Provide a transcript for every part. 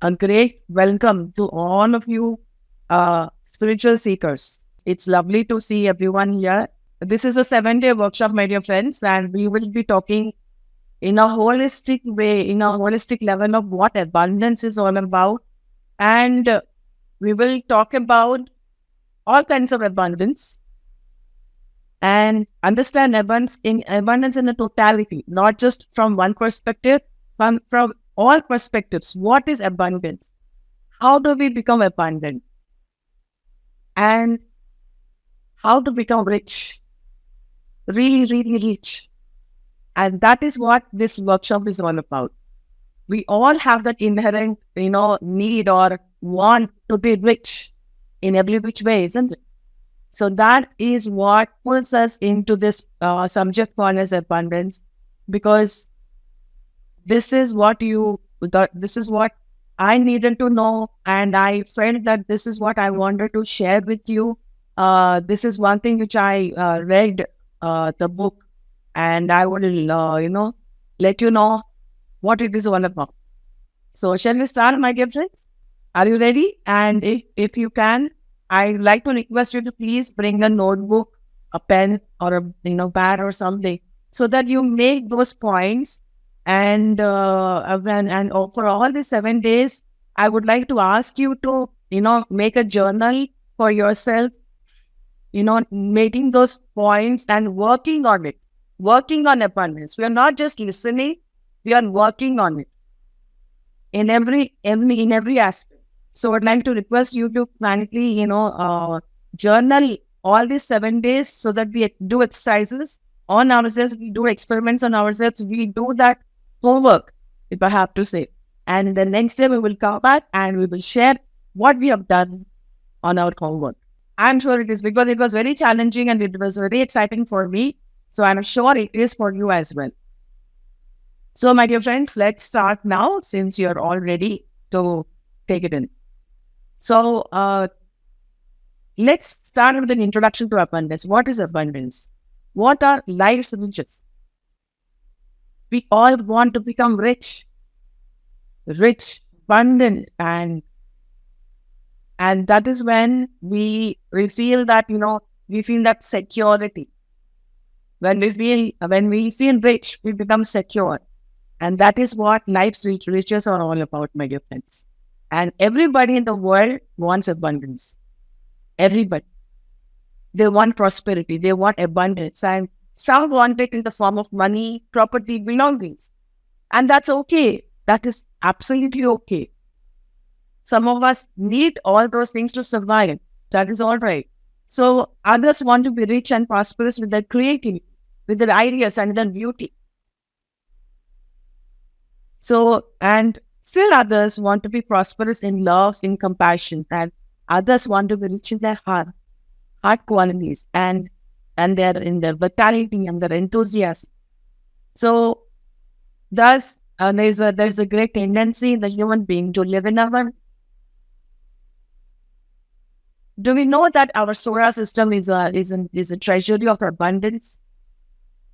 A great welcome to all of you spiritual seekers. It's lovely to see everyone here. This is a 7-day workshop, my dear friends, and we will be talking in a holistic way, in a holistic level of what abundance is all about. And we will talk about all kinds of abundance and understand abundance in a totality, not just from one perspective, from all perspectives. What is abundance? How do we become abundant? And how to become rich, really, really rich. And that is what this workshop is all about. We all have that inherent, need or want to be rich in every which way, isn't it? So that is what pulls us into this subject called as abundance, because this is what this is what I needed to know, and I felt that this is what I wanted to share with you. This is one thing which I read the book, and I will, let you know what it is all about. So, shall we start, my dear friends? Are you ready? And if you can, I'd like to request you to please bring a notebook, a pen, or a pad or something, so that you make those points. And for all the 7 days, I would like to ask you to make a journal for yourself. Making those points and working on it, working on abundance. We are not just listening; we are working on it in every aspect. So I'd like to request you to frankly, journal all these 7 days so that we do exercises on ourselves, we do experiments on ourselves, we do that homework, if I have to say. And the next day we will come back and we will share what we have done on our homework. I'm sure it is, because it was very challenging and it was very exciting for me. So I'm sure it is for you as well. So my dear friends, let's start now, since you're all ready to take it in. So let's start with an introduction to abundance. What is abundance? What are life's riches? We all want to become rich, abundant, and that is when we feel that, we feel that security. When we feel rich, we become secure. And that is what life's riches are all about, my dear friends. And everybody in the world wants abundance. Everybody. They want prosperity. They want abundance. And some want it in the form of money, property, belongings. And that's okay. That is absolutely okay. Some of us need all those things to survive. That is all right. So others want to be rich and prosperous with their creativity, with their ideas and their beauty. So, and still others want to be prosperous in love, in compassion, and others want to be rich in their heart qualities, and in their vitality and their enthusiasm. So, thus there's a great tendency in the human being to live in abundance. Do we know that our solar system is a treasury of abundance?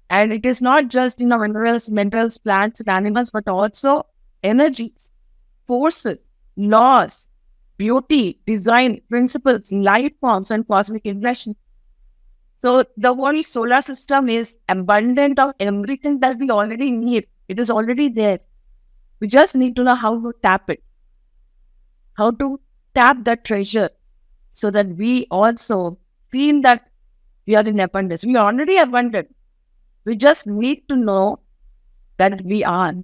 And it is not just, minerals, metals, plants, and animals, but also energies, forces, laws, beauty, design, principles, life forms, and cosmic impressions. So the whole solar system is abundant of everything that we already need. It is already there. We just need to know how to tap it, how to tap that treasure, so that we also feel that we are in abundance. We are already abundant. We just need to know that we are.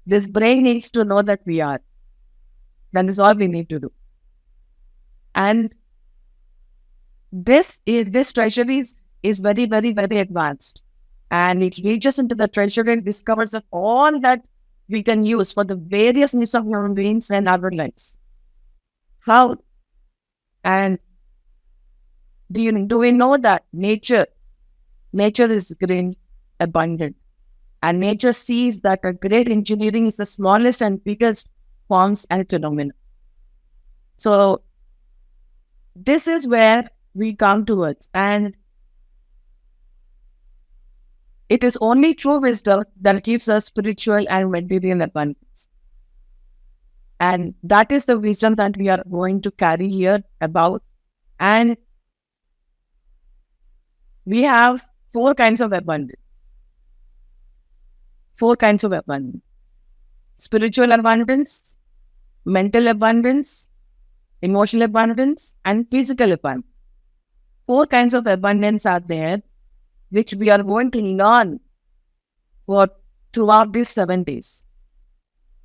This brain needs to know that we are. That is all we need to do. And this treasury is very, very, very advanced. And it reaches into the treasury and discovers that all that we can use for the various needs of human beings and our lives. How? And do we know that nature is great, abundant, and nature sees that a great engineering is the smallest and biggest forms and phenomena. So this is where we come towards, and it is only true wisdom that gives us spiritual and material abundance. And that is the wisdom that we are going to carry here about. And we have four kinds of abundance. Four kinds of abundance. Spiritual abundance, mental abundance, emotional abundance, and physical abundance. Four kinds of abundance are there, which we are going to learn for throughout these 7 days.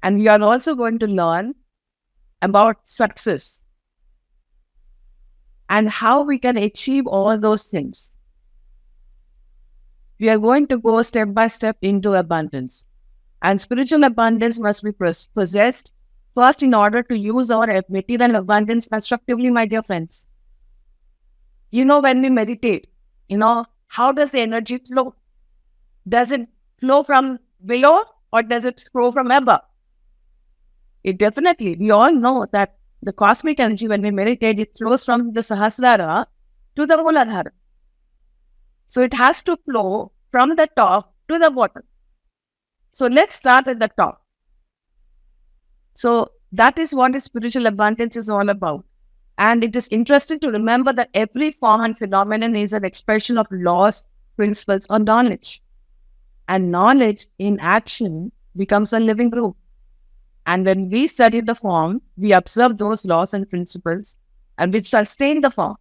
And we are also going to learn about success and how we can achieve all those things. We are going to go step by step into abundance. And spiritual abundance must be possessed first in order to use our material abundance constructively, my dear friends. When we meditate, how does the energy flow? Does it flow from below or does it flow from above? We all know that the cosmic energy, when we meditate, it flows from the Sahasrara to the Muladhara. So it has to flow from the top to the bottom. So let's start at the top. So that is what spiritual abundance is all about. And it is interesting to remember that every form and phenomenon is an expression of laws, principles, or knowledge. And knowledge in action becomes a living proof. And when we study the form, we observe those laws and principles and which sustain the form.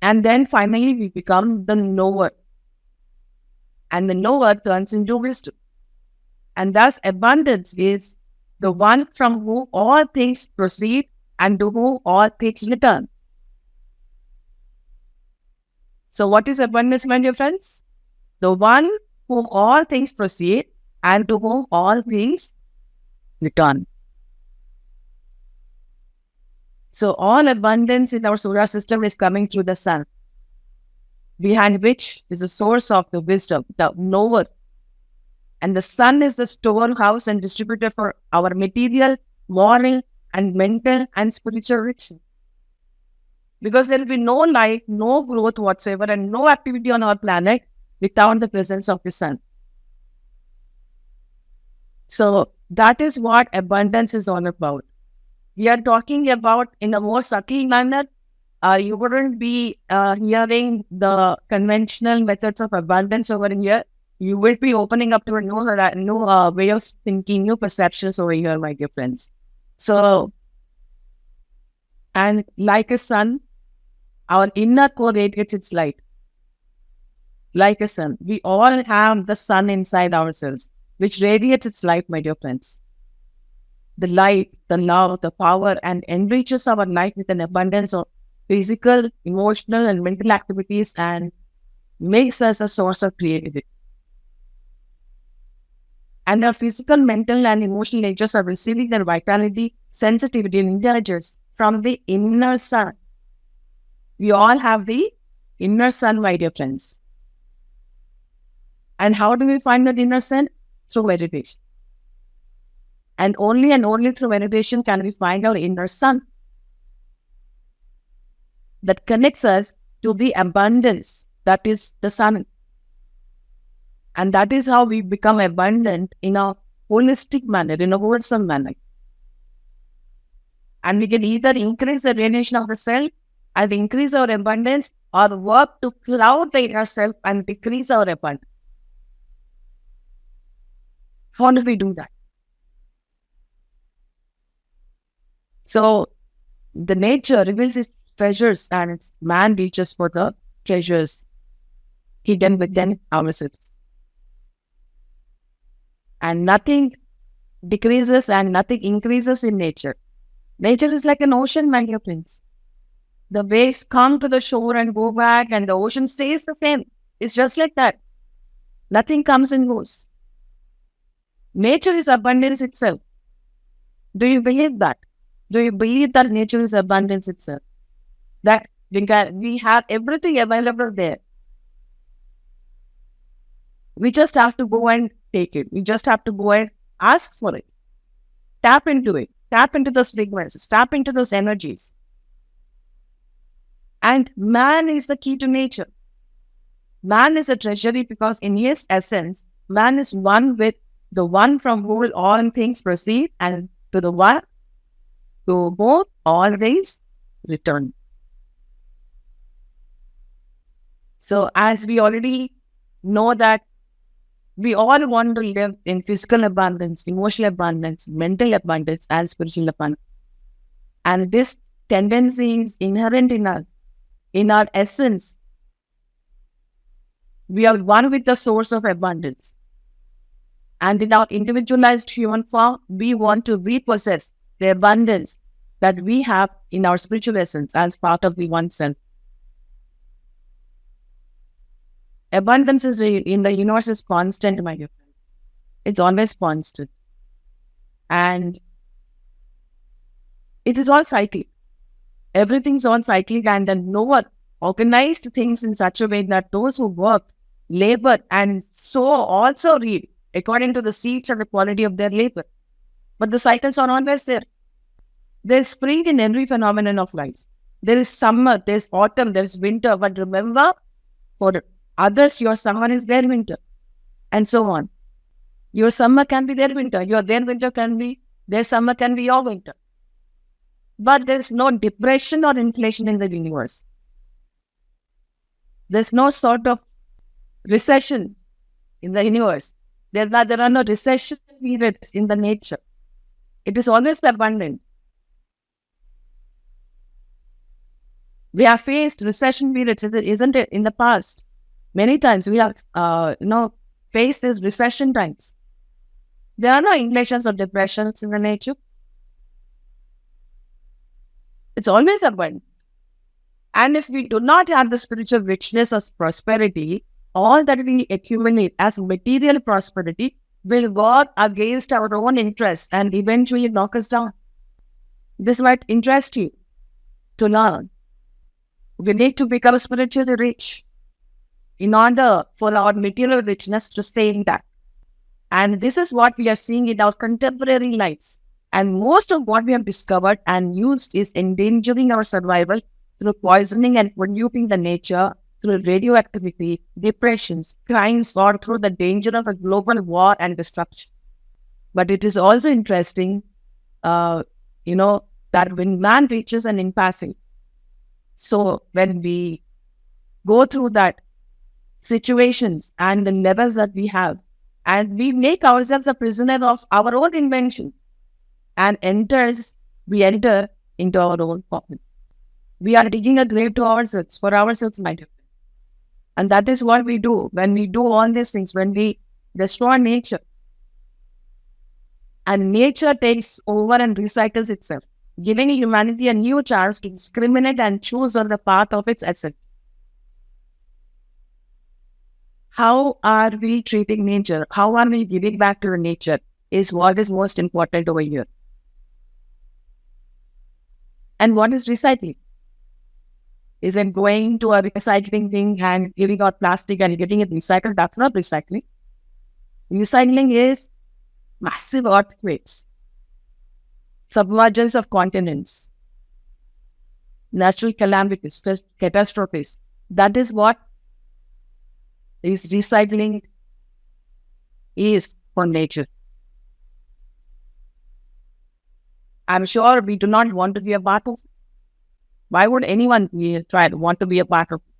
And then finally we become the knower. And the knower turns into wisdom. And thus abundance is the one from whom all things proceed and to whom all things return. So what is abundance, my dear friends? The one whom all things proceed and to whom all things return. So all abundance in our solar system is coming through the sun, behind which is the source of the wisdom, the knower. And the sun is the storehouse and distributor for our material, moral, and mental and spiritual riches. Because there will be no life, no growth whatsoever, and no activity on our planet without the presence of the sun. So that is what abundance is all about. We are talking about in a more subtle manner. You wouldn't be hearing the conventional methods of abundance over here. You will be opening up to a new way of thinking, new perceptions over here, my dear friends. So, and like a sun, our inner core radiates its light. Like a sun. We all have the sun inside ourselves, which radiates its light, my dear friends. The light, the love, the power, and enriches our life with an abundance of physical, emotional, and mental activities and makes us a source of creativity. And our physical, mental, and emotional natures are receiving their vitality, sensitivity, and intelligence from the inner sun. We all have the inner sun, my dear friends. And how do we find that inner sun? Through meditation. And only through meditation can we find our inner sun that connects us to the abundance that is the sun. And that is how we become abundant in a holistic manner, in a wholesome manner. And we can either increase the radiation of the self and increase our abundance, or work to cloud the inner self and decrease our abundance. How do we do that? So, the nature reveals its treasures and man reaches for the treasures hidden within ourselves. And nothing decreases and nothing increases in nature. Nature is like an ocean, my dear friends. The waves come to the shore and go back, and the ocean stays the same. It's just like that. Nothing comes and goes. Nature is abundance itself. Do you believe that? Do you believe that nature is abundance itself? That we have everything available there. We just have to go and take it. We just have to go and ask for it. Tap into it. Tap into those frequencies. Tap into those energies. And man is the key to nature. Man is a treasury because in his essence, man is one with the one from whom all things proceed and to the one to both always return. So as we already know that we all want to live in physical abundance, emotional abundance, mental abundance, and spiritual abundance. And this tendency is inherent in us, in our essence. We are one with the source of abundance. And in our individualized human form, we want to repossess the abundance that we have in our spiritual essence as part of the one self. Abundance is in the universe is constant, my dear friend. It's always constant. And it is all cyclic. Everything's all cyclic, and no one organized things in such a way that those who work, labor, and so also reap according to the seeds and the quality of their labor. But the cycles are always there. There's spring in every phenomenon of life. There is summer, there's autumn, there's winter. But remember, for others, your summer is their winter, and so on. Your summer can be their winter. Their winter can be, their summer can be your winter. But there's no depression or inflation in the universe. There's no sort of recession in the universe. There are no recession periods in the nature. It is always abundant. We have faced recession periods, isn't it, in the past? Many times we have, faced these recession times. There are no inflations or depressions in the nature. It's always abundant. And if we do not have the spiritual richness of prosperity, all that we accumulate as material prosperity will work against our own interests and eventually knock us down. This might interest you to learn. We need to become spiritually rich in order for our material richness to stay intact. And this is what we are seeing in our contemporary lives. And most of what we have discovered and used is endangering our survival through poisoning and polluting the nature, through radioactivity, depressions, crimes, or through the danger of a global war and destruction. But it is also interesting, that when man reaches an impasse, so when we go through that situations and the levels that we have, and we make ourselves a prisoner of our own invention, and we enter into our own coffin. We are digging a grave to ourselves, for ourselves, my dear. And that is what we do when we do all these things, when we destroy nature. And nature takes over and recycles itself, giving humanity a new chance to discriminate and choose on the path of its essence. How are we treating nature? How are we giving back to nature is what is most important over here. And what is recycling? Is it going to a recycling thing and giving out plastic and getting it recycled? That's not recycling. Recycling is massive earthquakes, submergence of continents, natural calamities, catastrophes. That is what is recycling is for nature. I'm sure we do not want to be a part of it. Why would anyone want to be a part of it?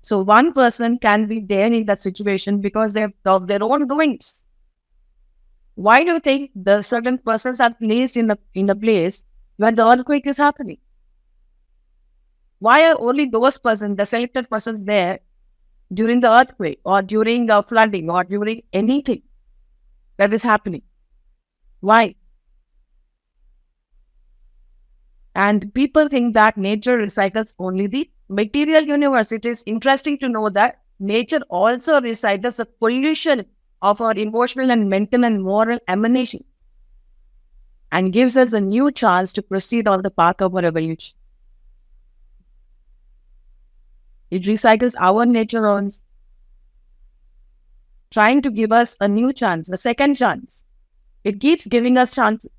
So one person can be there in that situation because of their own doings. Why do you think the certain persons are placed in a place where the earthquake is happening? Why are only those persons, the selected persons, there during the earthquake or during the flooding or during anything that is happening? Why? And people think that nature recycles only the material universe. It is interesting to know that nature also recycles the pollution of our emotional and mental and moral emanations and gives us a new chance to proceed on the path of our evolution. It recycles our nature on trying to give us a new chance, a second chance. It keeps giving us chances.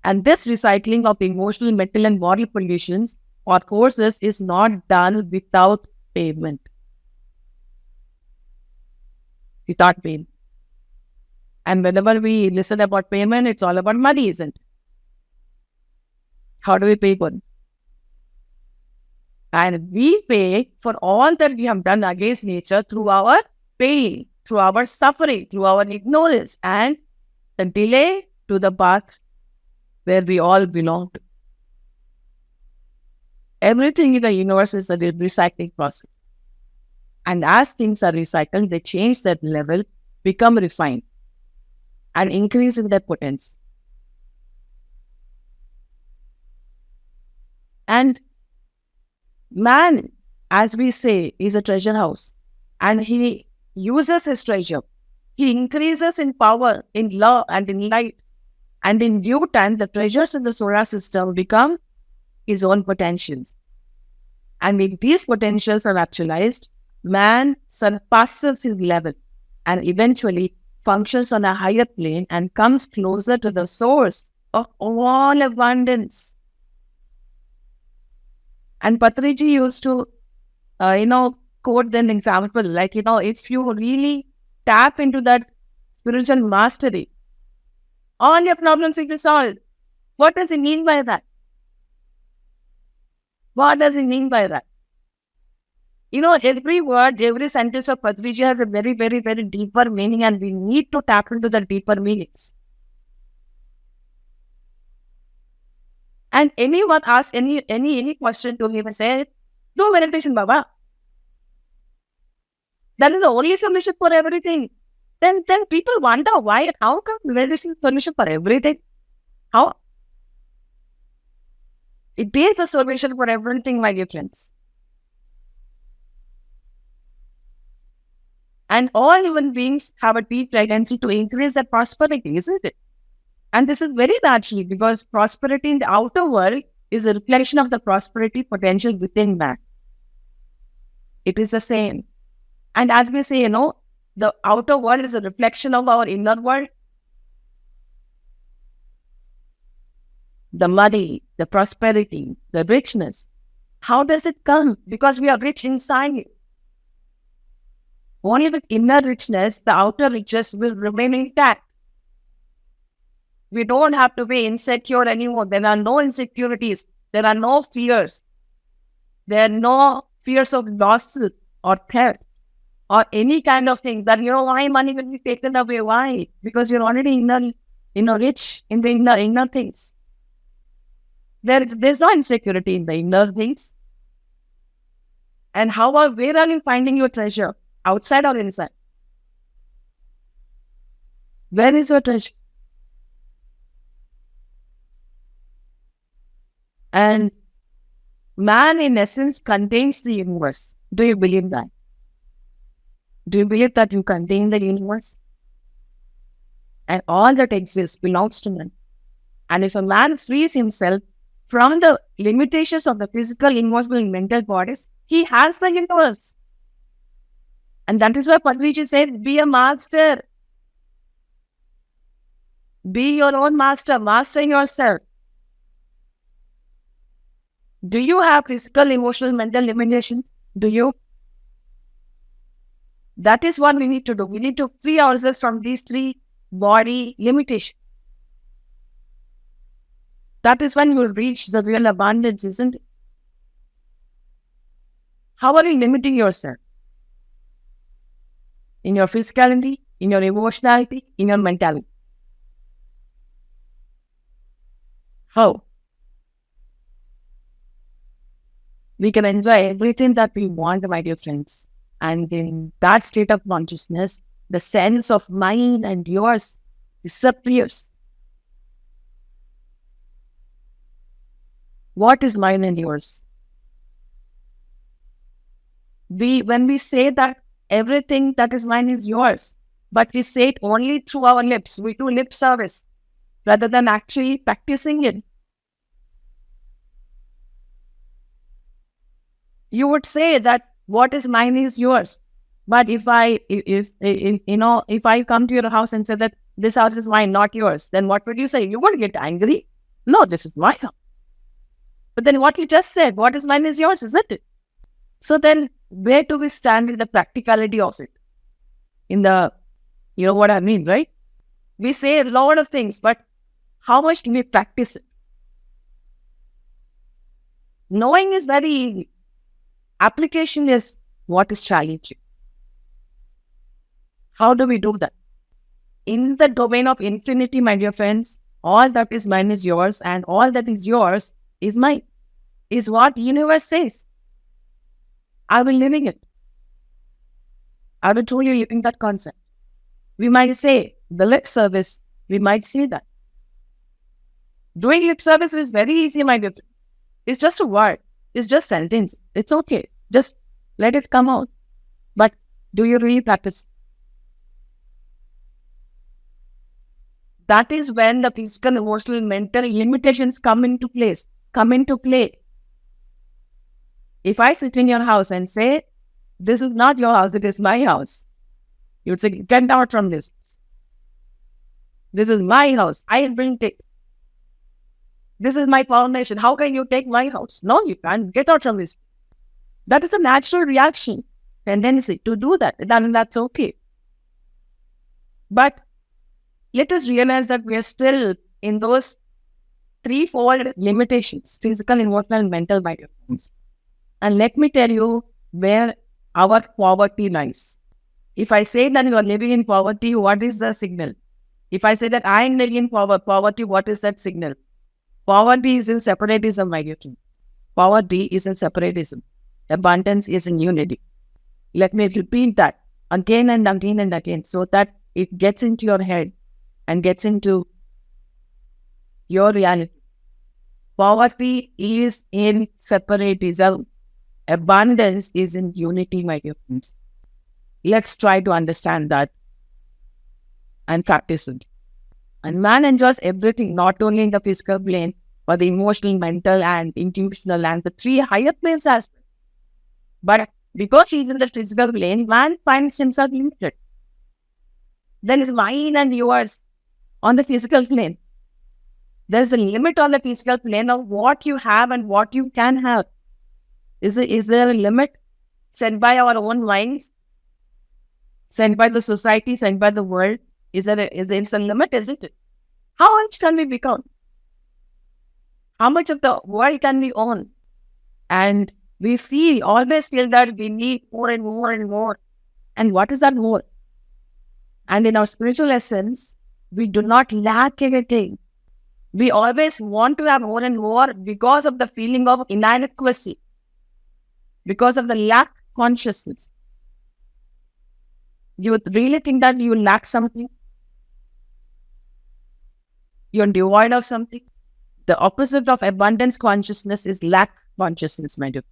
And this recycling of emotional, mental, and moral pollutions or forces is not done without payment. Without payment. And whenever we listen about payment, it's all about money, isn't it? How do we pay for it? And we pay for all that we have done against nature through our pain, through our suffering, through our ignorance, and the delay to the path where we all belong to. Everything in the universe is a recycling process. And as things are recycled, they change that level, become refined, and increase in their potential. And man, as we say, is a treasure house. And he uses his treasure. He increases in power, in love, and in light. And in due time, the treasures in the solar system become his own potentials. And if these potentials are actualized, man surpasses his level and eventually functions on a higher plane and comes closer to the source of all abundance. And Patriji used to, quote an example, like, if you really tap into that spiritual mastery, all your problems will be solved. What does he mean by that? What does he mean by that? Every word, every sentence of Patriji has a very, very, very deeper meaning, and we need to tap into the deeper meanings. And anyone asks any question to him and say, do meditation, Baba. That is the only solution for everything. Then people wonder why, how come meditation is the solution for everything? How? It is the solution for everything, my dear friends. And all human beings have a deep tendency to increase their prosperity, isn't it? And this is very natural because prosperity in the outer world is a reflection of the prosperity potential within man. It is the same. And as we say, the outer world is a reflection of our inner world. The money, the prosperity, the richness. How does it come? Because we are rich inside. Only with inner richness, the outer riches will remain intact. We don't have to be insecure anymore. There are no insecurities. There are no fears. There are no fears of loss or theft or any kind of thing that, why money will be taken away. Why? Because you're already rich in the inner things. There's no insecurity in the inner things. And where are you finding your treasure? Outside or inside? Where is your treasure? And man, in essence, contains the universe. Do you believe that? Do you believe that you contain the universe? And all that exists belongs to man. And if a man frees himself from the limitations of the physical, emotional, and mental bodies, he has the universe. And that is why Patriji says, be a master. Be your own master. Master yourself. Do you have physical, emotional, mental limitations? Do you? That is what we need to do. We need to free ourselves from these three body limitations. That is when you will reach the real abundance, isn't it? How are you limiting yourself? In your physicality, in your emotionality, in your mentality. How? We can enjoy everything that we want, my dear friends. And in that state of consciousness, the sense of mine and yours disappears. What is mine and yours? When we say that everything that is mine is yours, but we say it only through our lips, we do lip service rather than actually practicing it. You would say that what is mine is yours. But if I come to your house and say that this house is mine, not yours, then what would you say? You won't get angry. No, this is my house. But then what you just said, what is mine is yours, isn't it? So then where do we stand in the practicality of it? In the, you know what I mean, right? We say a lot of things, but how much do we practice it? Knowing is very easy. Application is what is challenging. How do we do that? In the domain of infinity, my dear friends, all that is mine is yours, and all that is yours is mine, is what the universe says. Are we living it? Are we truly living that concept? We might say the lip service, we might say that. Doing lip service is very easy, my dear friends. It's just a word. It's just sentence. It's okay. Just let it come out. But do you really practice? That is when the physical, emotional, mental limitations come into play. If I sit in your house and say, this is not your house, it is my house, you would say, get out from this. This is my house. I built it. This is my foundation. How can you take my house? No, you can't. Get out from this. That is a natural reaction, tendency to do that. And that's okay. But let us realize that we are still in those threefold limitations: physical, emotional, and mental, my dear friends. And let me tell you where our poverty lies. If I say that you are living in poverty, what is the signal? If I say that I am living in poverty, what is that signal? Poverty is in separatism, my dear friends. Poverty is in separatism. Abundance is in unity. Let me repeat that again and again and again so that it gets into your head and gets into your reality. Poverty is in separatism. Abundance is in unity, my dear friends. Let's try to understand that and practice it. And man enjoys everything, not only in the physical plane, but the emotional, mental, and intuitional, and the three higher planes as well. But because he's in the physical plane, man finds himself limited. Then it's mine and yours on the physical plane. There's a limit on the physical plane of what you have and what you can have. Is there a limit set by our own minds, set by the society, set by the world? Is there a limit, isn't it? How much can we become? How much of the world can we own? And we always feel that we need more and more and more. And what is that more? And in our spiritual essence, we do not lack anything. We always want to have more and more because of the feeling of inadequacy, because of the lack consciousness. You really think that you lack something? You're devoid of something? The opposite of abundance consciousness is lack consciousness, my dear.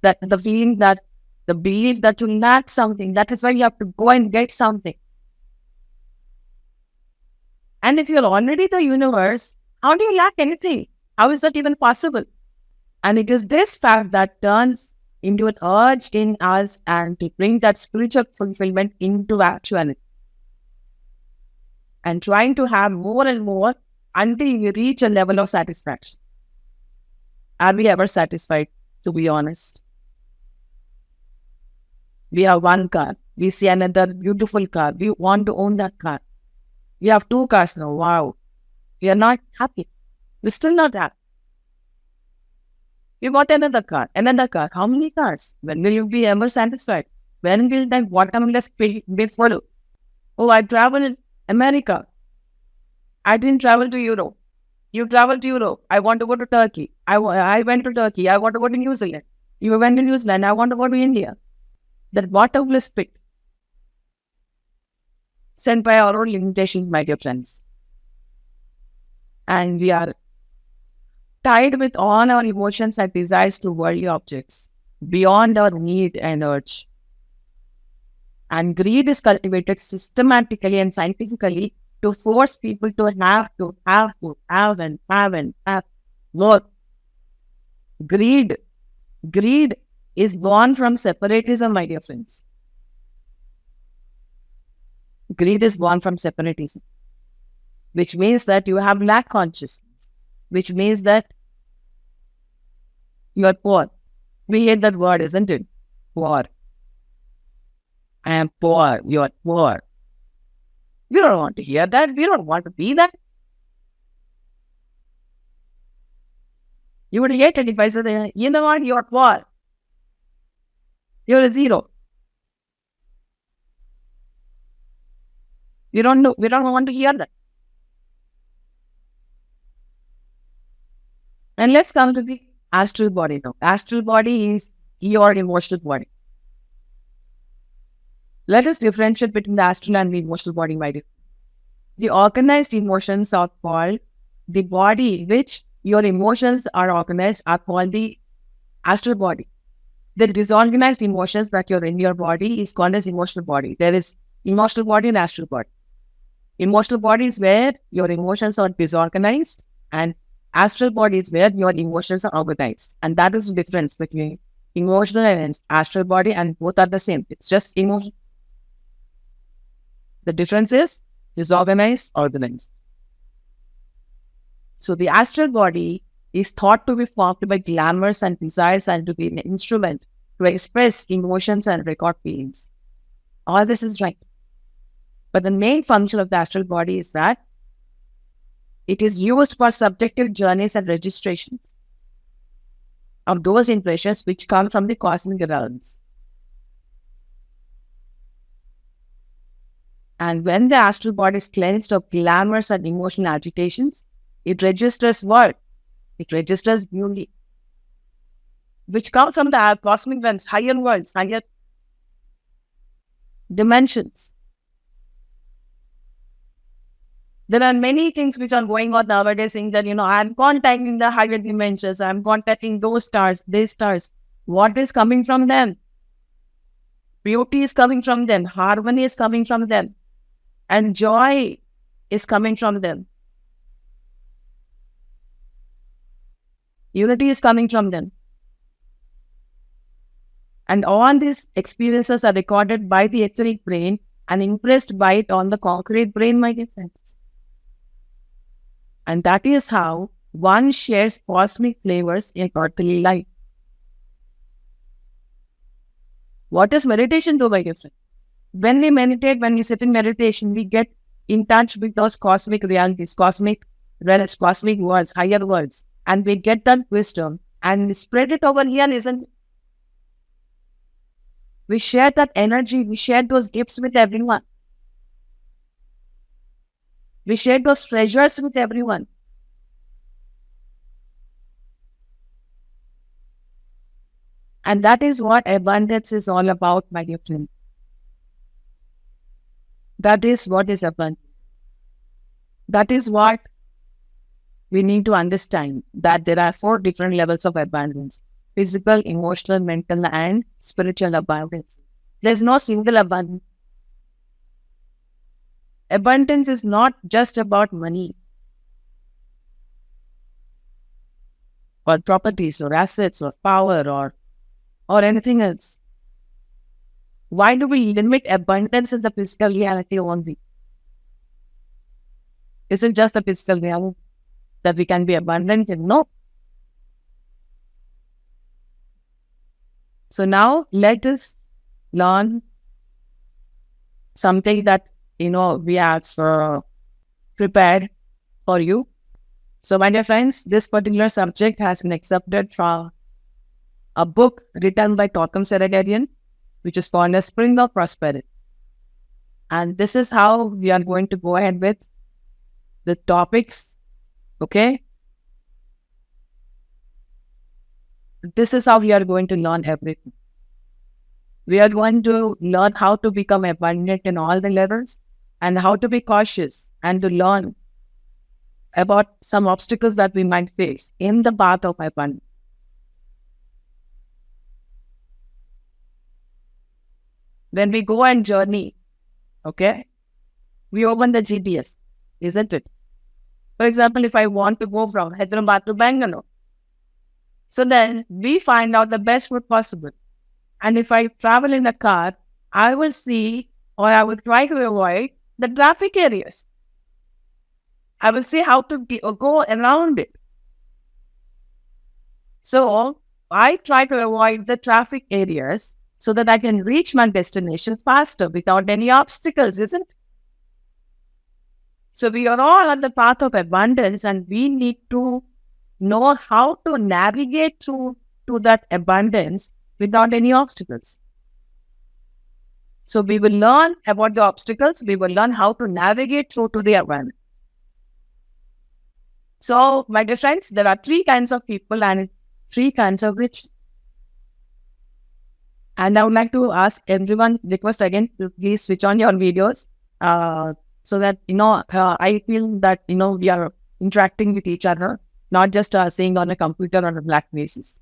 That the feeling that, the belief that you lack something, that is why you have to go and get something. And if you're already the universe, how do you lack anything? How is that even possible? And it is this fact that turns into an urge in us and to bring that spiritual fulfillment into actuality. And trying to have more and more until you reach a level of satisfaction. Are we ever satisfied, to be honest? We have one car. We see another beautiful car. We want to own that car. We have two cars now. Wow. We are not happy. We're still not happy. We bought another car. How many cars? When will you be ever satisfied? When will that bottomless pit be full? Oh, I traveled America. I didn't travel to Europe. You traveled to Europe. I want to go to Turkey. I went to Turkey. I want to go to New Zealand. You went to New Zealand. I want to go to India. That bottomless pit sent by our own limitations, my dear friends. And we are tied with all our emotions and desires to worldly objects beyond our need and urge. And greed is cultivated systematically and scientifically to force people to have more. Greed is born from separatism, my dear friends. Greed is born from separatism, which means that you have lack consciousness, which means that you are poor. We hate that word, isn't it? Poor. I am poor. You are poor. We don't want to hear that. We don't want to be that. You would hate it if I said, you know what, you're what? You're a zero. We don't know. We don't want to hear that. And let's come to the astral body now. Astral body is your emotional body. Let us differentiate between the astral and the emotional body, my dear. The organized emotions are called the body which your emotions are organized are called the astral body. The disorganized emotions that you're in your body is called as emotional body. There is emotional body and astral body. Emotional body is where your emotions are disorganized, and astral body is where your emotions are organized. And that is the difference between emotional and astral body, and both are the same. It's just emotion. The difference is disorganized, organized. So the astral body is thought to be formed by glamours and desires and to be an instrument to express emotions and record feelings. All this is right. But the main function of the astral body is that it is used for subjective journeys and registrations of those impressions which come from the cosmic realms. And when the astral body is cleansed of glamours and emotional agitations, it registers what? It registers beauty, which comes from the cosmic realms, higher worlds, higher dimensions. There are many things which are going on nowadays saying that, I'm contacting the higher dimensions, I'm contacting those stars, these stars. What is coming from them? Beauty is coming from them, harmony is coming from them, and joy is coming from them. Unity is coming from them. And all these experiences are recorded by the etheric brain and impressed by it on the concrete brain, my dear friends. And that is how one shares cosmic flavors in earthly life. What does meditation do, my dear friends? When we meditate, when we sit in meditation, we get in touch with those cosmic realities, cosmic realms, cosmic worlds, higher worlds, and we get that wisdom and we spread it over here, isn't it? We share that energy, we share those gifts with everyone. We share those treasures with everyone. And that is what abundance is all about, my dear friends. That is what is abundance. That is what we need to understand, that there are 4 different levels of abundance: physical, emotional, mental, and spiritual abundance. There's no single abundance. Abundance is not just about money or properties or assets or power or anything else. Why do we limit abundance in the physical reality only? Isn't just the physical reality that we can be abundant in? No. So now let us learn something that we have prepared for you. So my dear friends, this particular subject has been accepted from a book written by Torquem Seragarian, which is called A Spring of Prosperity. And this is how we are going to go ahead with the topics. Okay? This is how we are going to learn everything. We are going to learn how to become abundant in all the levels and how to be cautious and to learn about some obstacles that we might face in the path of abundance. When we go and journey, okay, we open the GPS, isn't it? For example, if I want to go from Hyderabad to Bangalore, so then we find out the best route possible. And if I travel in a car, I will see, or I will try to avoid the traffic areas. I will see how to go around it. So I try to avoid the traffic areas so that I can reach my destination faster without any obstacles, isn't it? So we are all on the path of abundance, and we need to know how to navigate through to that abundance without any obstacles. So we will learn about the obstacles. We will learn how to navigate through to the abundance. So, my dear friends, there are three kinds of people and three kinds of rich. And I would like to ask everyone, request again, to please switch on your videos, so that, I feel that, we are interacting with each other, not just seeing on a computer on a black basis.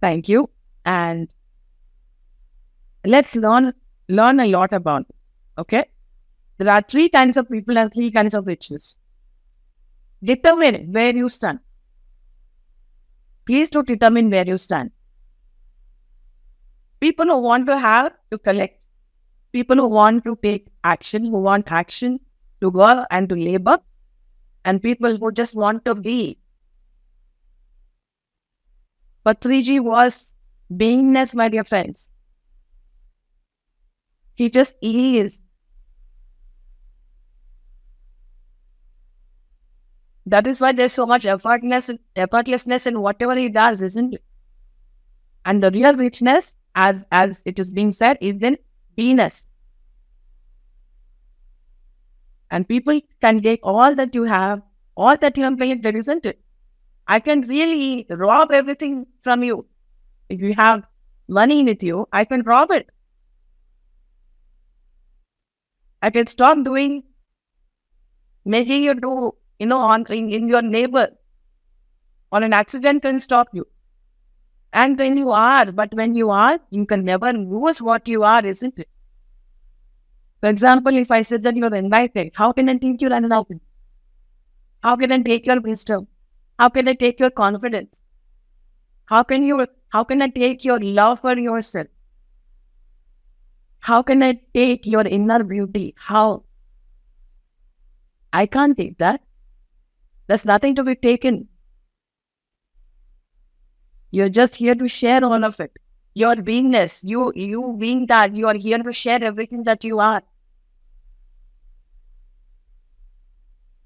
Thank you. And let's learn a lot about this. Okay? There are three kinds of people and three kinds of riches. Determine where you stand. Please do determine where you stand. People who want to have to collect. People who want to take action, who want action to work and to labor. And people who just want to be. Patriji was beingness, my dear friends. He just is. That is why there's so much effortlessness in whatever he does, isn't it? And the real richness, as it is being said, is in beingness. And people can take all that you have, all that you have made, isn't it? I can really rob everything from you. If you have money with you, I can rob it. I can stop making you do, in your neighbor, or an accident can stop you. And when you are, you can never lose what you are, isn't it? For example, if I said that you are enlightened, how can I teach you enlightenment? How can I take your wisdom? How can I take your confidence? How can I take your love for yourself? How can I take your inner beauty? How? I can't take that. There's nothing to be taken. You're just here to share all of it. Your beingness, you being that, you are here to share everything that you are.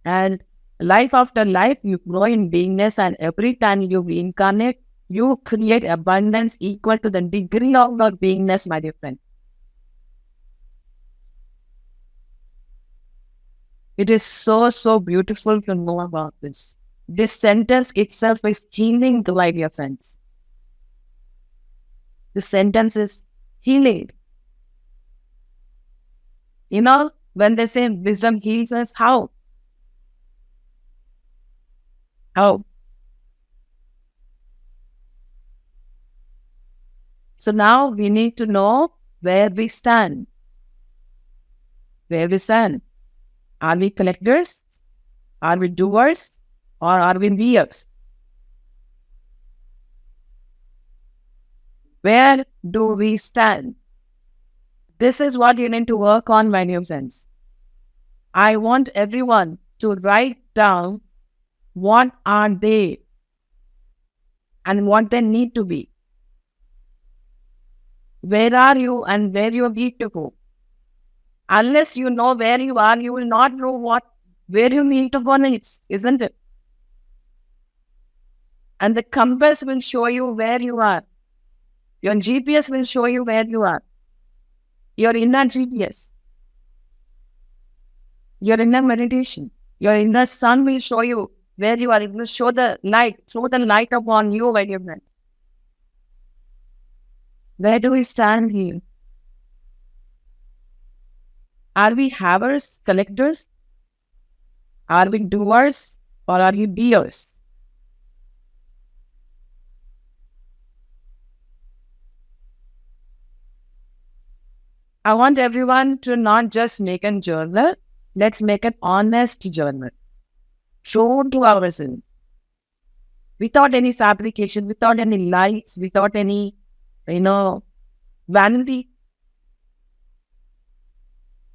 And life after life, you grow in beingness, and every time you reincarnate, you create abundance equal to the degree of your beingness, my dear friend. It is so, so beautiful to know about this. This sentence itself is healing, my dear friends. This sentence is healing. When they say wisdom heals us, how? How? So now we need to know where we stand. Where we stand. Are we collectors? Are we doers? Or are we beers? Where do we stand? This is what you need to work on, my dear friends. I want everyone to write down what are they and what they need to be. Where are you and where you need to go? Unless you know where you are, you will not know where you need to go next, isn't it? And the compass will show you where you are. Your GPS will show you where you are. Your inner GPS. Your inner meditation. Your inner sun will show you where you are. It will show the light, throw the light upon you, my dear friends. Where do we stand here? Are we havers, collectors? Are we doers, or are we beers? I want everyone to not just make a journal. Let's make an honest journal. True to ourselves. Without any fabrication, without any lies, without any, vanity.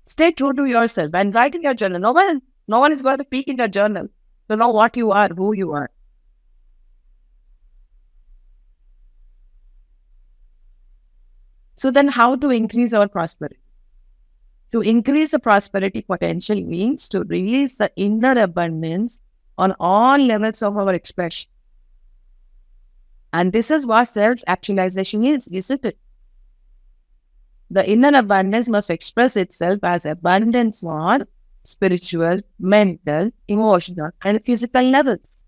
Stay true to yourself and write in your journal. No one is going to peek in your journal to know what you are, who you are. So then how to increase our prosperity? To increase the prosperity potential means to release the inner abundance on all levels of our expression. And this is what self-actualization is, isn't it? The inner abundance must express itself as abundance on spiritual, mental, emotional, and physical levels.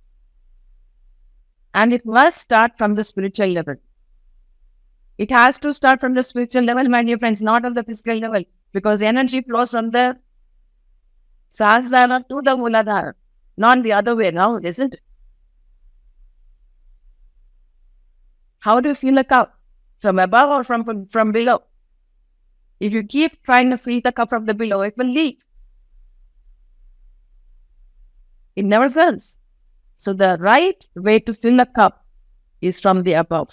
And it must start from the spiritual level. It has to start from the spiritual level, my dear friends, not on the physical level, because energy flows from the Sahasrara to the Muladhara, not the other way around, isn't it? How do you feel a cup? From above or from below? If you keep trying to fill the cup from the below, it will leak. It never fills. So the right way to fill a cup is from the above,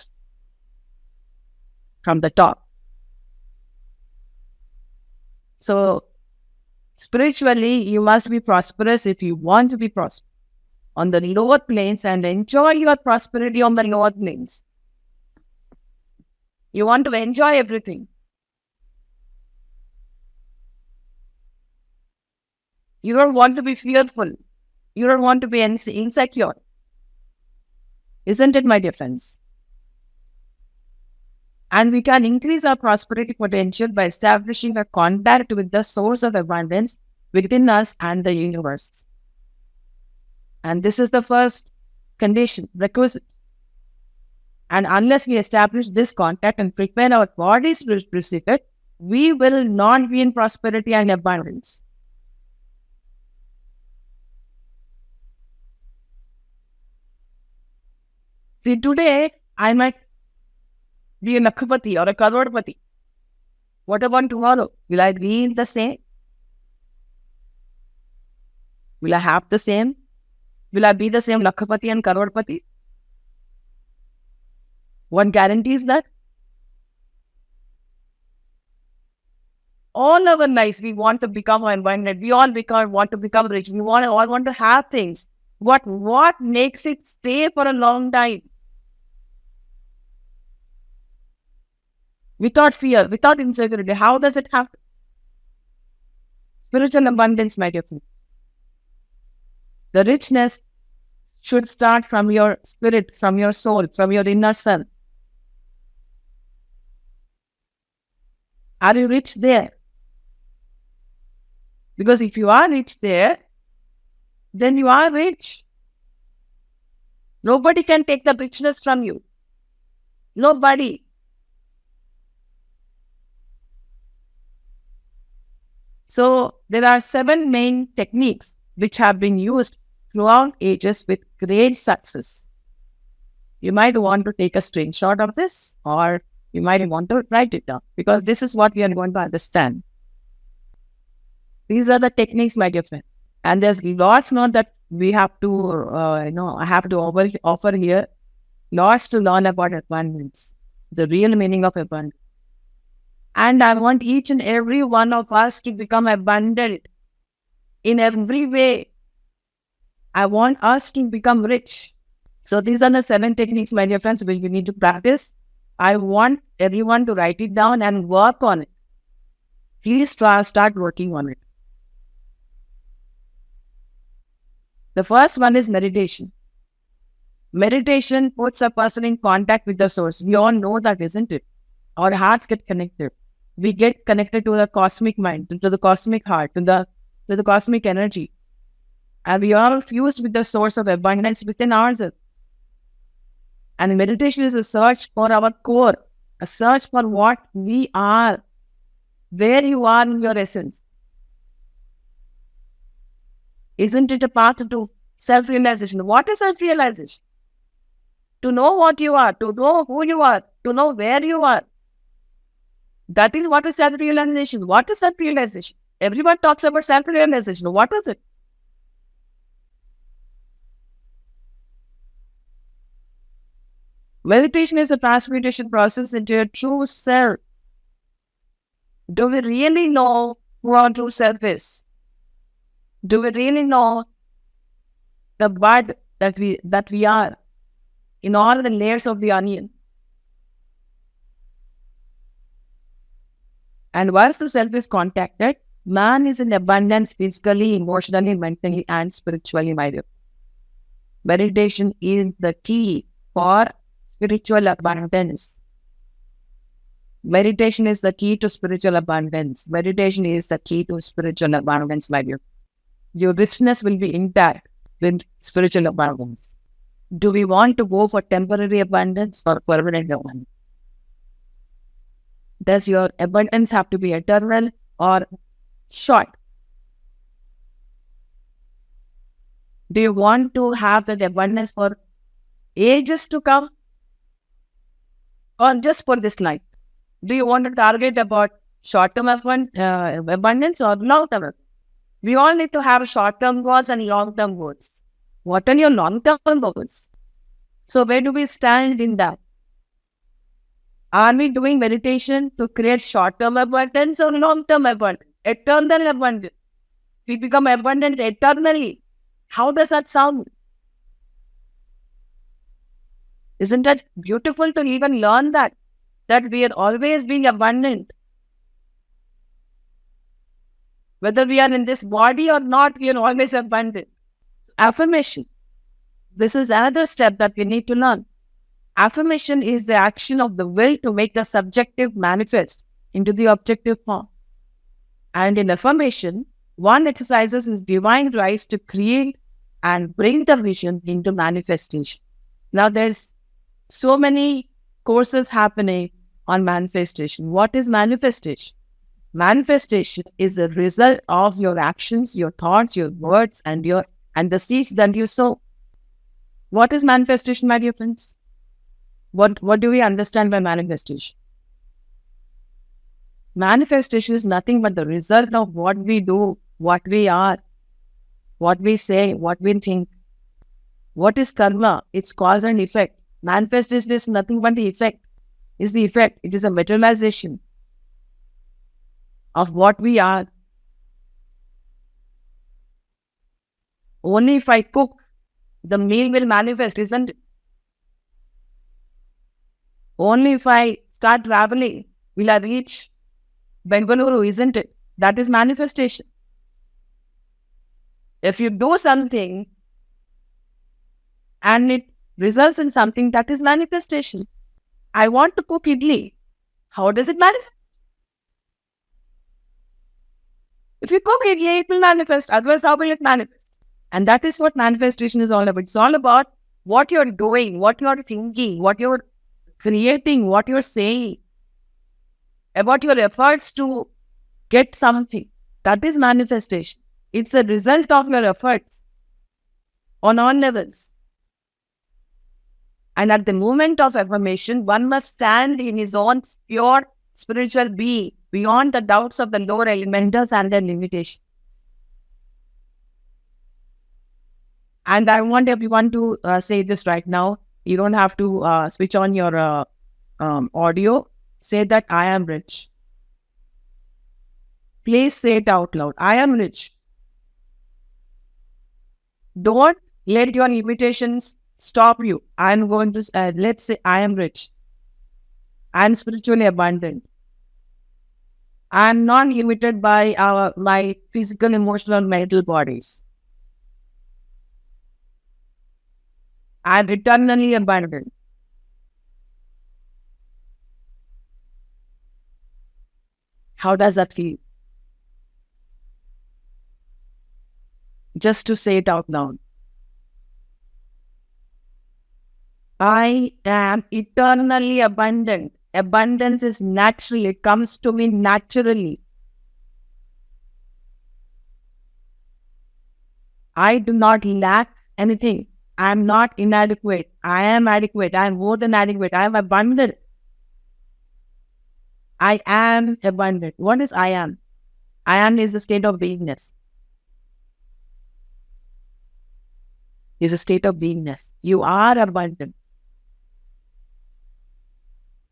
from the top. So spiritually, you must be prosperous if you want to be prosperous on the lower planes and enjoy your prosperity on the lower planes. You want to enjoy everything. You don't want to be fearful. You don't want to be insecure. Isn't it, my dear friends? And we can increase our prosperity potential by establishing a contact with the source of abundance within us and the universe. And this is the first condition, requisite. And unless we establish this contact and prepare our bodies to receive it, we will not be in prosperity and abundance. See, today I might be a Lakhpati or a Karodpati. What about tomorrow? Will I be the same? Will I have the same? Will I be the same Lakhpati and Karodpati? What guarantees that? All our lives, we want to become enlightened. We all want to become rich. We all want to have things. What makes it stay for a long time? Without fear, without insecurity, how does it happen? Spiritual abundance, my dear friends. The richness should start from your spirit, from your soul, from your inner self. Are you rich there? Because if you are rich there, then you are rich. Nobody can take the richness from you. Nobody. So there are 7 main techniques which have been used throughout ages with great success. You might want to take a screenshot of this, or you might want to write it down, because this is what we are going to understand. These are the techniques, my dear friends. And there's lots more that we have to, I have to offer here. Lots to learn about abundance, the real meaning of abundance. And I want each and every one of us to become abundant in every way. I want us to become rich. So these are the 7 techniques, my dear friends, which we need to practice. I want everyone to write it down and work on it. Please start working on it. The first one is meditation. Meditation puts a person in contact with the source. We all know that, isn't it? Our hearts get connected. We get connected to the cosmic mind, to the cosmic heart, to the cosmic energy. And we are fused with the source of abundance within ourselves. And meditation is a search for our core, a search for what we are, where you are in your essence. Isn't it a path to self-realization? What is self-realization? To know what you are, to know who you are, to know where you are. That is what is self-realization. What is self-realization? Everyone talks about self-realization. What is it? Meditation is a transmutation process into your true self. Do we really know who our true self is? Do we really know the bud that we are in all the layers of the onion? And once the self is contacted, man is in abundance physically, emotionally, mentally, and spiritually, my dear. Meditation is the key for spiritual abundance. Meditation is the key to spiritual abundance. Meditation is the key to spiritual abundance, my dear. Your richness will be intact with spiritual abundance. Do we want to go for temporary abundance or permanent abundance? Does your abundance have to be eternal or short? Do you want to have that abundance for ages to come or just for this life? Do you want to target about short-term abundance or long-term? We all need to have short-term goals and long-term goals. What are your long-term goals? So where do we stand in that? Are we doing meditation to create short-term abundance or long-term abundance? Eternal abundance. We become abundant eternally. How does that sound? Isn't that beautiful to even learn that we are always being abundant? Whether we are in this body or not, we are always abundant. Affirmation. This is another step that we need to learn. Affirmation is the action of the will to make the subjective manifest into the objective form. And in affirmation, one exercises his divine rights to create and bring the vision into manifestation. Now, there's so many courses happening on manifestation. What is manifestation? Manifestation is a result of your actions, your thoughts, your words, and the seeds that you sow. What is manifestation, my dear friends? What do we understand by manifestation? Manifestation is nothing but the result of what we do, what we are, what we say, what we think. What is karma? It's cause and effect. Manifestation is nothing but the effect. Is the effect. It is a materialization of what we are. Only if I cook, the meal will manifest, isn't it? Only if I start traveling, will I reach Bengaluru, isn't it? That is manifestation. If you do something and it results in something, that is manifestation. I want to cook idli. How does it manifest? If you cook idli, it will manifest. Otherwise, how will it manifest? And that is what manifestation is all about. It's all about what you're doing, what you're thinking, what you're creating, what you're saying, about your efforts to get something. That is manifestation. It's a result of your efforts on all levels. And at the moment of affirmation, one must stand in his own pure spiritual being, beyond the doubts of the lower elementals and their limitations. And I want everyone to say this right now. You don't have to switch on your audio. Say that I am rich. Please say it out loud. I am rich. Don't let your limitations stop you. I'm going to, let's say I am rich. I'm spiritually abundant. I'm not limited by my physical, emotional, mental bodies. I'm eternally abundant. How does that feel? Just to say it out loud. I am eternally abundant. Abundance is natural. It comes to me naturally. I do not lack anything. I am not inadequate. I am adequate. I am more than adequate. I am abundant. I am abundant. What is I am? I am is a state of beingness. Is a state of beingness. You are abundant.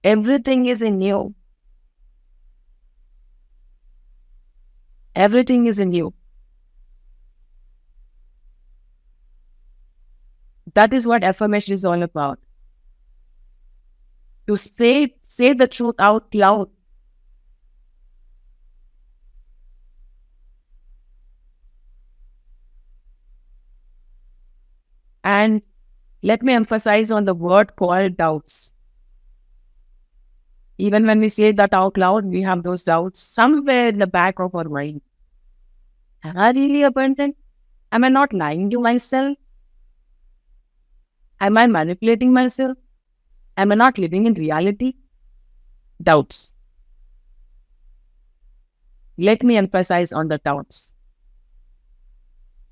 Everything is in you. Everything is in you. That is what affirmation is all about. To say the truth out loud. And let me emphasize on the word called doubts. Even when we say that out loud, we have those doubts somewhere in the back of our mind. Am I really abundant? Am I not lying to myself? Am I manipulating myself? Am I not living in reality? Doubts. Let me emphasize on the doubts.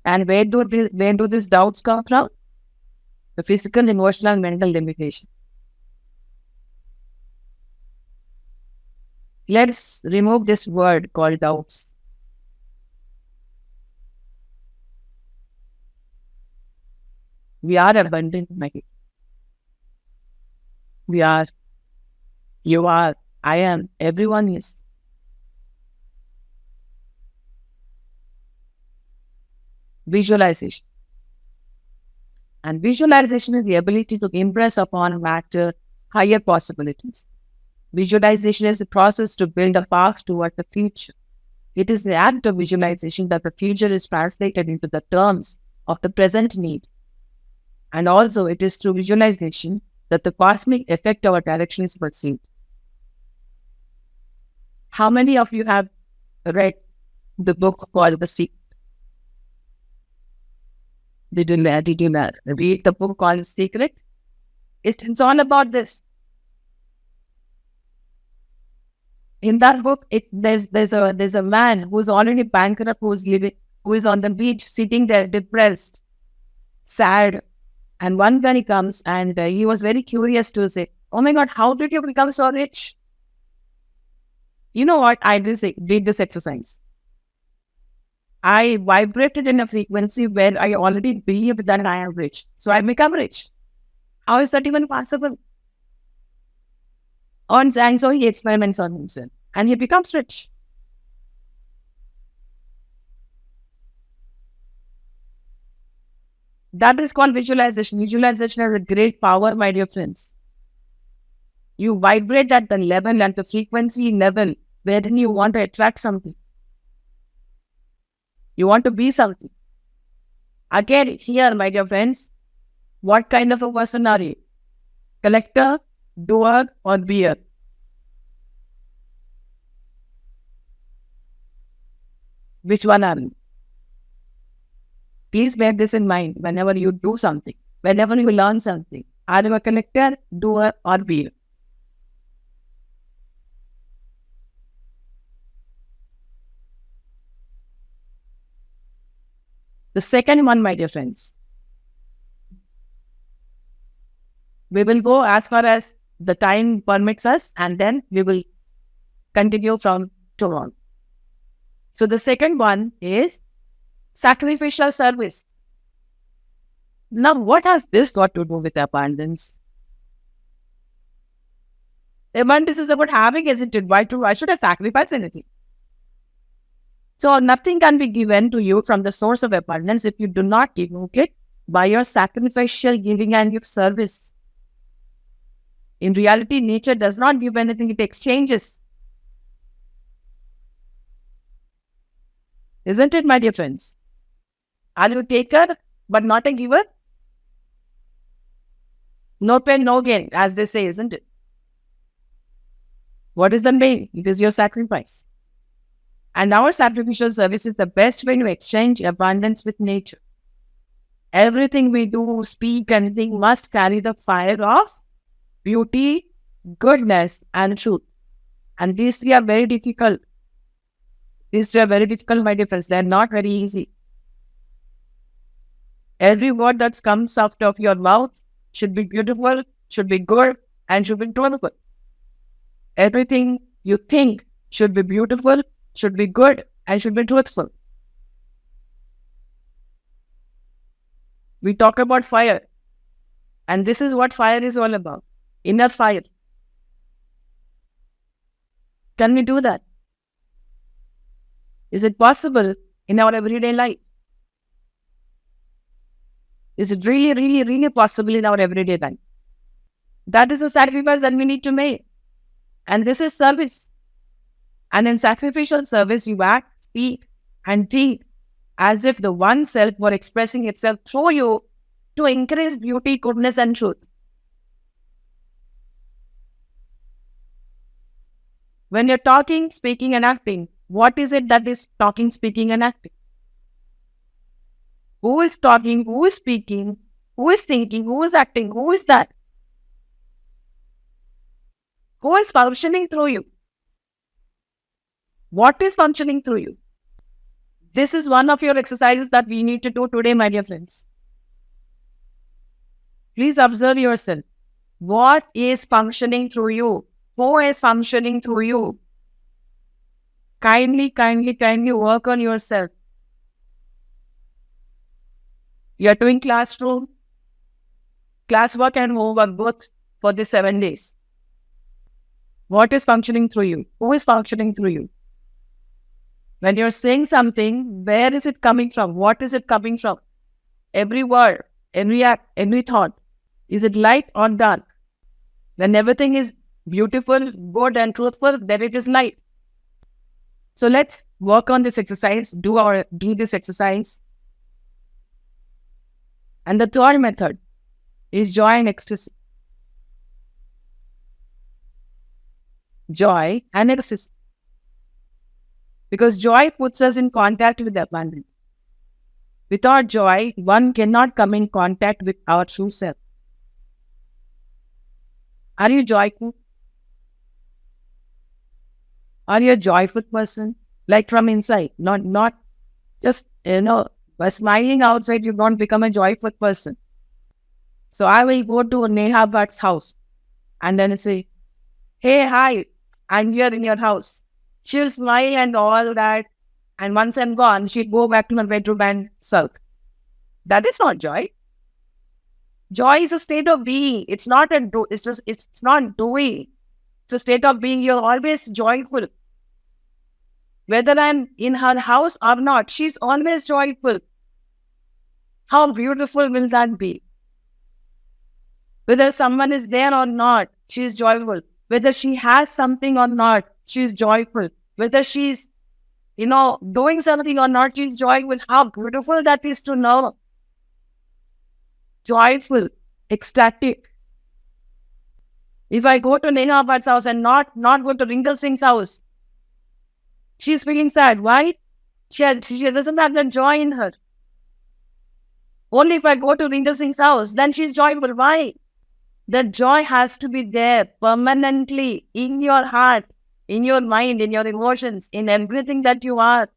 And where do these doubts come from? The physical, emotional, mental limitation. Let's remove this word called doubts. We are abundant, my people. We are. You are. I am. Everyone is. Visualization. And visualization is the ability to impress upon matter higher possibilities. Visualization is the process to build a path toward the future. It is the act of visualization that the future is translated into the terms of the present need. And also, it is through visualization that the cosmic effect of our direction is perceived. How many of you have read the book called The Secret? Did you read the book called The Secret? It's all about this. In that book, there's a man who's already bankrupt, who is on the beach, sitting there, depressed, sad. And one guy comes and he was very curious to say, "Oh my God, how did you become so rich?" You know what? I did this exercise. I vibrated in a frequency where I already believed that I am rich. So I become rich. How is that even possible? And so he experiments on himself and he becomes rich. That is called visualization. Visualization has a great power, my dear friends. You vibrate at the level, at the frequency level, wherein you want to attract something. You want to be something. Again, here, my dear friends, what kind of a person are you? Collector, doer, or beer? Which one are you? Please bear this in mind whenever you do something, whenever you learn something. Are you a collector, doer, or beer? The second one, my dear friends, we will go as far as the time permits us and then we will continue from tomorrow. So the second one is sacrificial service. Now, what has this got to do with abundance? Abundance is about having, isn't it? Why should I sacrifice anything? So nothing can be given to you from the source of abundance if you do not evoke it by your sacrificial giving and your service. In reality, nature does not give anything, it exchanges. Isn't it, my dear friends? Are you a taker but not a giver? No pain, no gain, as they say, isn't it? What is the main? It is your sacrifice. And our sacrificial service is the best way to exchange abundance with nature. Everything we do, speak, and think must carry the fire of beauty, goodness, and truth. And these three are very difficult. These three are very difficult, my dear friends. They are not very easy. Every word that comes out of your mouth should be beautiful, should be good, and should be truthful. Everything you think should be beautiful, should be good, and should be truthful. We talk about fire. And this is what fire is all about. Inner fire. Can we do that? Is it possible in our everyday life? Is it really, really, really possible in our everyday life? That is a sacrifice that we need to make. And this is service. And in sacrificial service, you act, speak, and think as if the one self were expressing itself through you to increase beauty, goodness, and truth. When you're talking, speaking, and acting, what is it that is talking, speaking, and acting? Who is talking? Who is speaking? Who is thinking? Who is acting? Who is that? Who is functioning through you? What is functioning through you? This is one of your exercises that we need to do today, my dear friends. Please observe yourself. What is functioning through you? Who is functioning through you? Kindly work on yourself. You're doing classwork and homework both for the 7 days. What is functioning through you? Who is functioning through you? When you're saying something, where is it coming from? What is it coming from? Every word, every act, every thought. Is it light or dark? When everything is beautiful, good and truthful, then it is light. So let's work on this exercise, do this exercise. And the third method is joy and ecstasy. Joy and ecstasy. Because joy puts us in contact with abundance. Without joy, one cannot come in contact with our true self. Are you joyful? Are you a joyful person? Like from inside, not just, by smiling outside, you don't become a joyful person. So I will go to Neha Bhatt's house and then say, hey, hi, I'm here in your house. She'll smile and all that. And once I'm gone, she'll go back to her bedroom and sulk. That is not joy. Joy is a state of being. It's not it's not doing. It's a state of being. You're always joyful. Whether I'm in her house or not, she's always joyful. How beautiful will that be? Whether someone is there or not, she's joyful. Whether she has something or not, she's joyful. Whether she's, doing something or not, she's joyful. How beautiful that is to know. Joyful, ecstatic. If I go to Neha Bhatt's house and not go to Ringal Singh's house, she's feeling sad. Why? She doesn't have that joy in her. Only if I go to Ringal Singh's house, then she's joyful. Why? That joy has to be there permanently in your heart, in your mind, in your emotions, in everything that you are.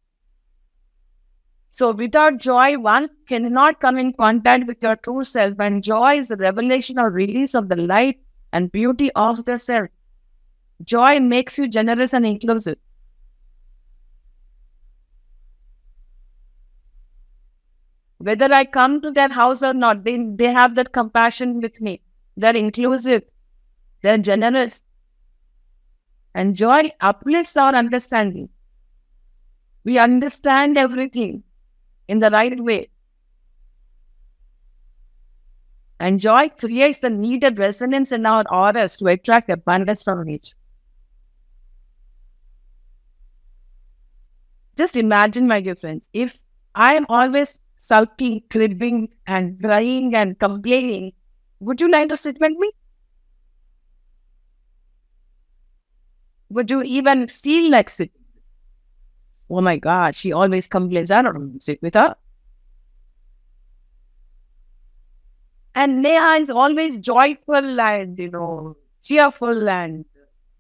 So without joy, one cannot come in contact with your true self. And joy is the revelation or release of the light and beauty of the self. Joy makes you generous and inclusive. Whether I come to their house or not, they have that compassion with me. They're inclusive. They're generous. And joy uplifts our understanding. We understand everything in the right way. And joy creates the needed resonance in our auras to attract abundance from nature. Just imagine, my dear friends, if I am always sulking, cribbing, and crying and complaining, would you like to sit with me? Would you even feel like sitting? Oh my God, she always complains. I don't want to sit with her. And Neha is always joyful and, cheerful and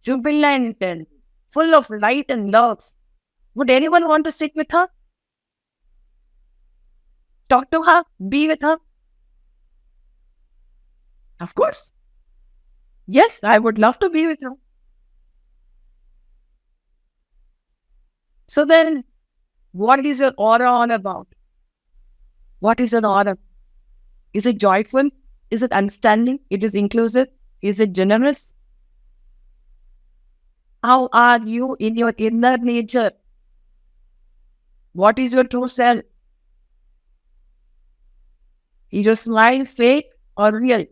jubilant and full of light and love. Would anyone want to sit with her? Talk to her? Be with her? Of course. Yes, I would love to be with her. So then, what is your aura all about? What is your aura? Is it joyful? Is it understanding? It is inclusive? Is it generous? How are you in your inner nature? What is your true self? Is your smile fake or real?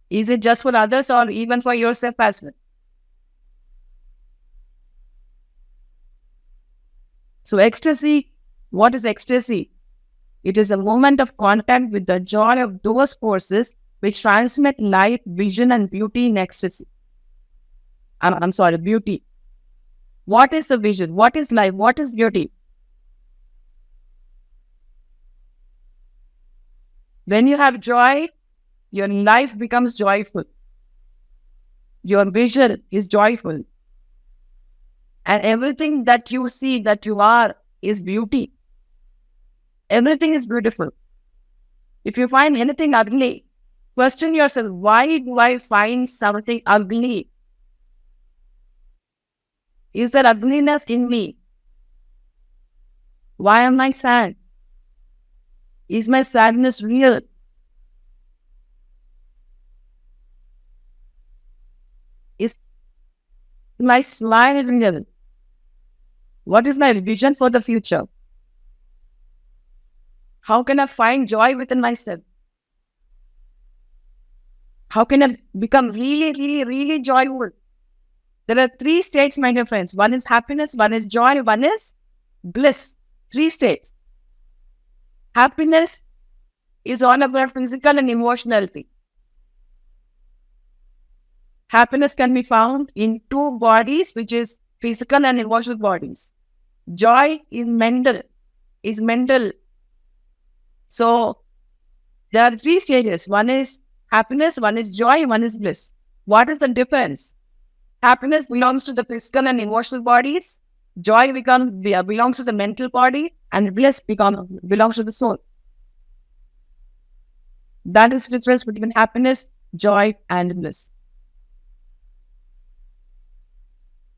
Is it just for others or even for yourself as well? So ecstasy, what is ecstasy? It is a moment of contact with the joy of those forces which transmit light, vision, and beauty in ecstasy. I'm sorry, beauty. What is the vision? What is life? What is beauty? When you have joy, your life becomes joyful. Your vision is joyful. And everything that you see, that you are, is beauty. Everything is beautiful. If you find anything ugly, question yourself, why do I find something ugly? Is there ugliness in me? Why am I sad? Is my sadness real? Is my smile real? What is my vision for the future? How can I find joy within myself? How can I become really, really, really joyful? There are 3 states, my dear friends. One is happiness, one is joy, one is bliss. 3 states. Happiness is all about physical and emotionality. Happiness can be found in 2 bodies, which is physical and emotional bodies. Joy is mental. So there are 3 stages. One is happiness, one is joy, one is bliss. What is the difference? Happiness belongs to the physical and emotional bodies. Joy belongs to the mental body, and bliss belongs to the soul. That is the difference between happiness, joy, and bliss.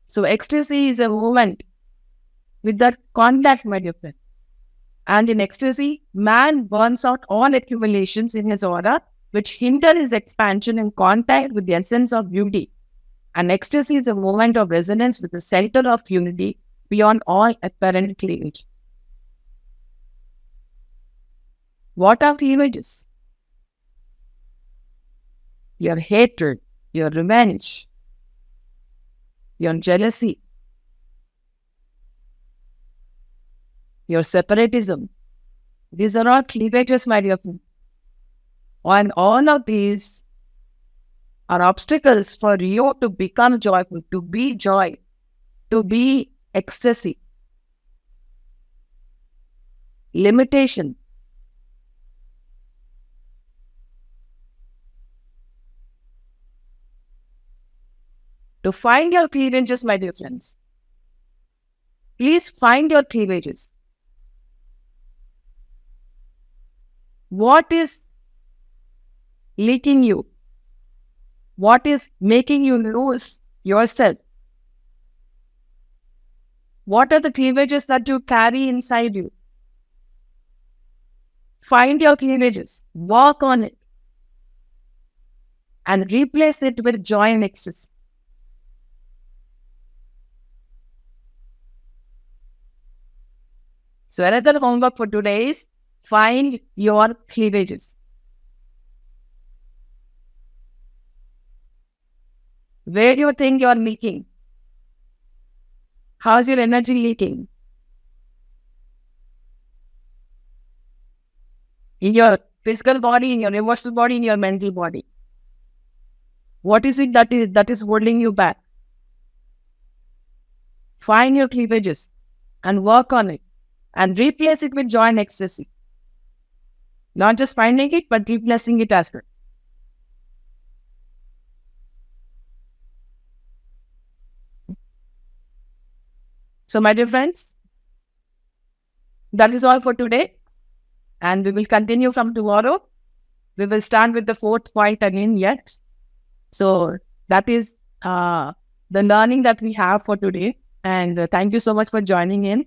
So ecstasy is a moment with that contact, my dear friends. And in ecstasy, man burns out all accumulations in his aura which hinder his expansion in contact with the essence of beauty. And ecstasy is a moment of resonance with the center of unity beyond all apparent cleavage. What are cleavages? Your hatred, your revenge, your jealousy, your separatism. These are all cleavages, my dear friends. And all of these are obstacles for you to become joyful, to be joy, to be ecstasy. Limitations. To find your cleavages, my dear friends, please find your cleavages. What is leaking you? What is making you lose yourself? What are the cleavages that you carry inside you? Find your cleavages, work on it, and replace it with joy and ecstasy. So another homework for today is find your cleavages. Where do you think you are leaking? How's your energy leaking? In your physical body, in your emotional body, in your mental body. What is it that is holding you back? Find your cleavages and work on it and replace it with joy and ecstasy. Not just finding it, but replacing it as well. So, my dear friends, that is all for today. And we will continue from tomorrow. We will start with the 4th point again yet. So, that is the learning that we have for today. And thank you so much for joining in.